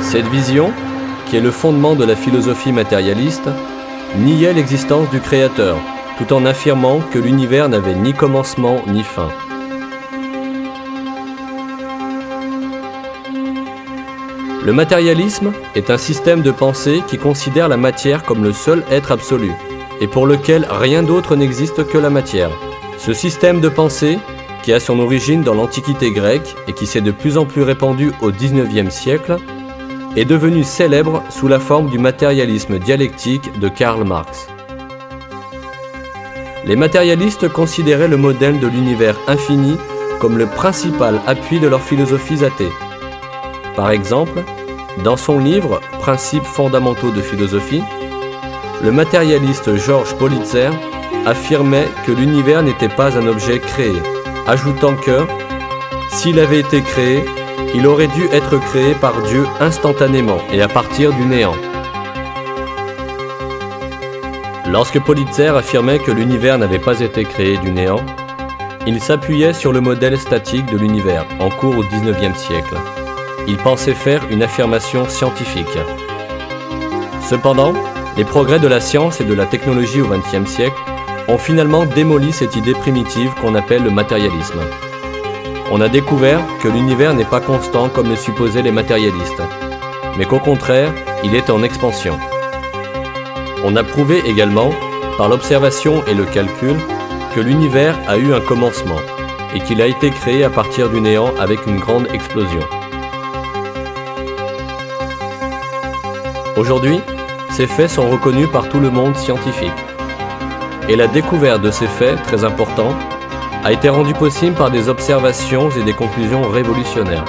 Cette vision, qui est le fondement de la philosophie matérialiste, niait l'existence du Créateur, tout en affirmant que l'univers n'avait ni commencement ni fin. Le matérialisme est un système de pensée qui considère la matière comme le seul être absolu, et pour lequel rien d'autre n'existe que la matière. Ce système de pensée, qui a son origine dans l'Antiquité grecque et qui s'est de plus en plus répandu au XIXe siècle, est devenu célèbre sous la forme du matérialisme dialectique de Karl Marx. Les matérialistes considéraient le modèle de l'univers infini comme le principal appui de leurs philosophies athées. Par exemple, dans son livre « Principes fondamentaux de philosophie », le matérialiste Georges Politzer affirmait que l'univers n'était pas un objet créé, ajoutant que, s'il avait été créé, il aurait dû être créé par Dieu instantanément et à partir du néant. Lorsque Politzer affirmait que l'univers n'avait pas été créé du néant, il s'appuyait sur le modèle statique de l'univers en cours au XIXe siècle. Il pensait faire une affirmation scientifique. Cependant, les progrès de la science et de la technologie au XXe siècle ont finalement démoli cette idée primitive qu'on appelle le matérialisme. On a découvert que l'univers n'est pas constant comme le supposaient les matérialistes, mais qu'au contraire, il est en expansion. On a prouvé également, par l'observation et le calcul, que l'univers a eu un commencement et qu'il a été créé à partir du néant avec une grande explosion. Aujourd'hui, ces faits sont reconnus par tout le monde scientifique. Et la découverte de ces faits, très importants, a été rendue possible par des observations et des conclusions révolutionnaires.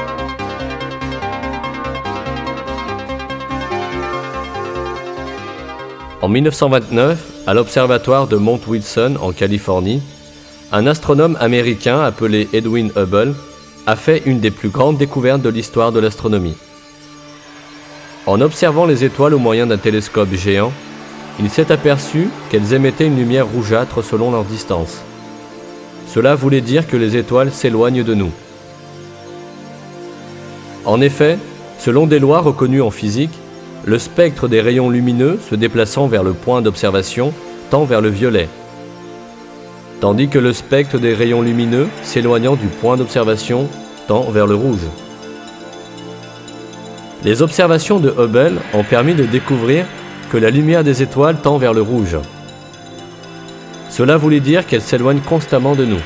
En 1929, à l'observatoire de Mount Wilson en Californie, un astronome américain appelé Edwin Hubble a fait une des plus grandes découvertes de l'histoire de l'astronomie. En observant les étoiles au moyen d'un télescope géant, il s'est aperçu qu'elles émettaient une lumière rougeâtre selon leur distance. Cela voulait dire que les étoiles s'éloignent de nous. En effet, selon des lois reconnues en physique, le spectre des rayons lumineux se déplaçant vers le point d'observation tend vers le violet, tandis que le spectre des rayons lumineux s'éloignant du point d'observation tend vers le rouge. Les observations de Hubble ont permis de découvrir que la lumière des étoiles tend vers le rouge. Cela voulait dire qu'elles s'éloignent constamment de nous.